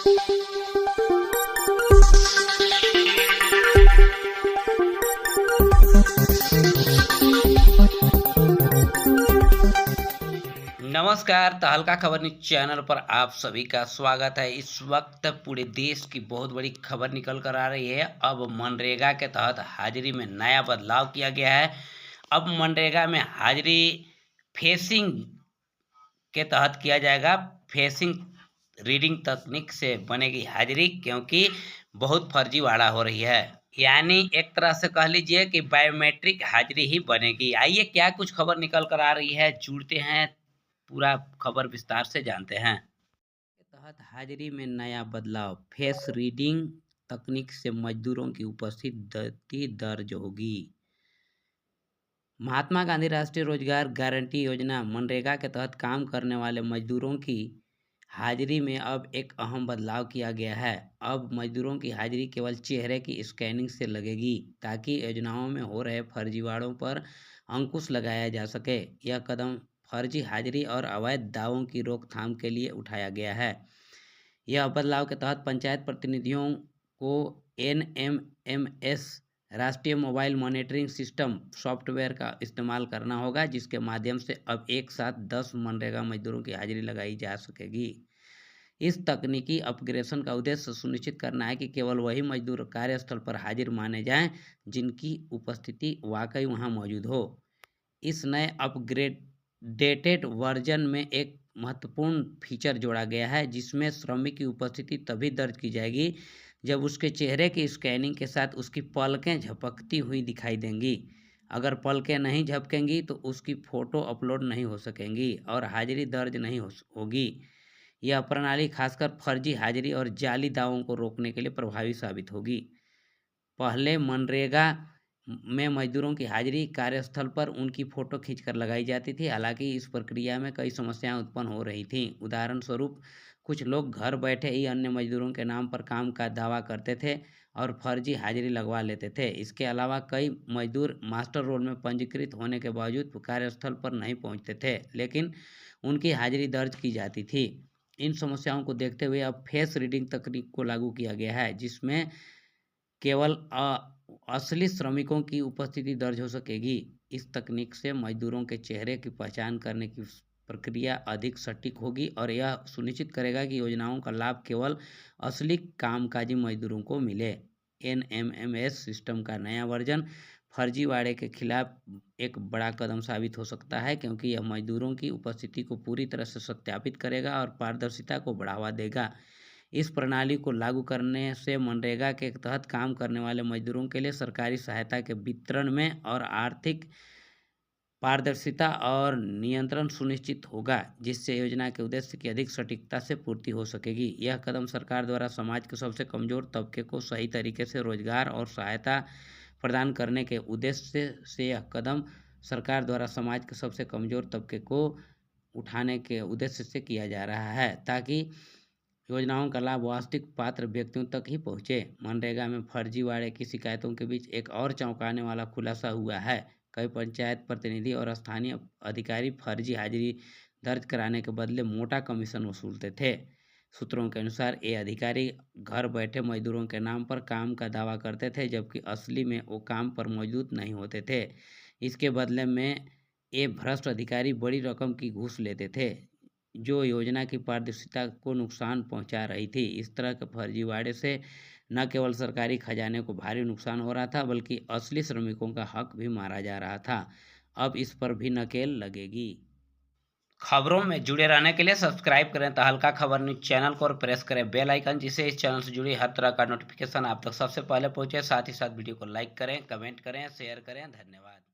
नमस्कार, तहलका खबर न्यूज चैनल पर आप सभी का स्वागत है। इस वक्त पूरे देश की बहुत बड़ी खबर निकल कर आ रही है। अब मनरेगा के तहत हाजिरी में नया बदलाव किया गया है। अब मनरेगा में हाजिरी फेसिंग के तहत किया जाएगा। फेसिंग रीडिंग तकनीक से बनेगी हाजिरी, क्योंकि बहुत फर्जीवाड़ा हो रही है। यानी एक तरह से कह लीजिए कि बायोमेट्रिक हाजिरी ही बनेगी। आइए क्या कुछ खबर निकल कर आ रही है, जुड़ते हैं, पूरा खबर विस्तार से जानते हैं। के तहत हाजिरी में नया बदलाव, फेस रीडिंग तकनीक से मजदूरों की उपस्थिति दर्ज होगी। महात्मा गांधी राष्ट्रीय रोजगार गारंटी योजना मनरेगा के तहत काम करने वाले मजदूरों की हाजिरी में अब एक अहम बदलाव किया गया है। अब मजदूरों की हाजिरी केवल चेहरे की स्कैनिंग से लगेगी, ताकि योजनाओं में हो रहे फर्जीवाड़ों पर अंकुश लगाया जा सके। यह कदम फर्जी हाजिरी और अवैध दावों की रोकथाम के लिए उठाया गया है। यह बदलाव के तहत पंचायत प्रतिनिधियों को NMMS राष्ट्रीय मोबाइल मॉनिटरिंग सिस्टम सॉफ्टवेयर का इस्तेमाल करना होगा, जिसके माध्यम से अब एक साथ 10 मनरेगा मजदूरों की हाजिरी लगाई जा सकेगी। इस तकनीकी अपग्रेडेशन का उद्देश्य सुनिश्चित करना है कि केवल वही मजदूर कार्यस्थल पर हाजिर माने जाएं जिनकी उपस्थिति वाकई वहां मौजूद हो। इस नए अपग्रेडेटेड वर्जन में एक महत्वपूर्ण फीचर जोड़ा गया है, जिसमें श्रमिक की उपस्थिति तभी दर्ज की जाएगी जब उसके चेहरे की स्कैनिंग के साथ उसकी पलकें झपकती हुई दिखाई देंगी। अगर पलकें नहीं झपकेंगी तो उसकी फ़ोटो अपलोड नहीं हो सकेंगी और हाजिरी दर्ज नहीं होगी। यह प्रणाली खासकर फर्जी हाजिरी और जाली दावों को रोकने के लिए प्रभावी साबित होगी। पहले मनरेगा में मजदूरों की हाजिरी कार्यस्थल पर उनकी फ़ोटो खींचकर लगाई जाती थी। हालांकि इस प्रक्रिया में कई समस्याएं उत्पन्न हो रही थीं। उदाहरण स्वरूप, कुछ लोग घर बैठे ही अन्य मजदूरों के नाम पर काम का दावा करते थे और फर्जी हाजिरी लगवा लेते थे। इसके अलावा कई मजदूर मास्टर रोल में पंजीकृत होने के बावजूद कार्यस्थल पर नहीं पहुंचते थे, लेकिन उनकी हाजिरी दर्ज की जाती थी। इन समस्याओं को देखते हुए अब फेस रीडिंग तकनीक को लागू किया गया है, जिसमें केवल असली श्रमिकों की उपस्थिति दर्ज हो सकेगी। इस तकनीक से मजदूरों के चेहरे की पहचान करने की प्रक्रिया अधिक सटीक होगी और यह सुनिश्चित करेगा कि योजनाओं का लाभ केवल असली कामकाजी मजदूरों को मिले। NMMS सिस्टम का नया वर्जन फर्जीवाड़े के खिलाफ एक बड़ा कदम साबित हो सकता है, क्योंकि यह मजदूरों की उपस्थिति को पूरी तरह से सत्यापित करेगा और पारदर्शिता को बढ़ावा देगा। इस प्रणाली को लागू करने से मनरेगा के तहत काम करने वाले मजदूरों के लिए सरकारी सहायता के वितरण में और आर्थिक पारदर्शिता और नियंत्रण सुनिश्चित होगा, जिससे योजना के उद्देश्य की अधिक सटीकता से पूर्ति हो सकेगी। यह कदम सरकार द्वारा समाज के सबसे कमजोर तबके को सही तरीके से रोजगार और सहायता प्रदान करने के उद्देश्य से यह कदम सरकार द्वारा समाज के सबसे कमजोर तबके को उठाने के उद्देश्य से किया जा रहा है, ताकि योजनाओं का लाभ वास्तविक पात्र व्यक्तियों तक ही पहुंचे। मनरेगा में फर्जीवाड़े की शिकायतों के बीच एक और चौंकाने वाला खुलासा हुआ है। कई पंचायत प्रतिनिधि और स्थानीय अधिकारी फर्जी हाजिरी दर्ज कराने के बदले मोटा कमीशन वसूलते थे। सूत्रों के अनुसार ये अधिकारी घर बैठे मजदूरों के नाम पर काम का दावा करते थे, जबकि असली में वो काम पर मौजूद नहीं होते थे। इसके बदले में ये भ्रष्ट अधिकारी बड़ी रकम की घूस लेते थे, जो योजना की पारदर्शिता को नुकसान पहुंचा रही थी। इस तरह के फर्जीवाड़े से न केवल सरकारी खजाने को भारी नुकसान हो रहा था, बल्कि असली श्रमिकों का हक भी मारा जा रहा था। अब इस पर भी नकेल लगेगी। खबरों में जुड़े रहने के लिए सब्सक्राइब करें तहलका खबर न्यूज चैनल को और प्रेस करें बेल आइकन, जिससे इस चैनल से जुड़ी हर तरह का नोटिफिकेशन आप तक सबसे पहले पहुंचे। साथ ही साथ वीडियो को लाइक करें, कमेंट करें, शेयर करें। धन्यवाद।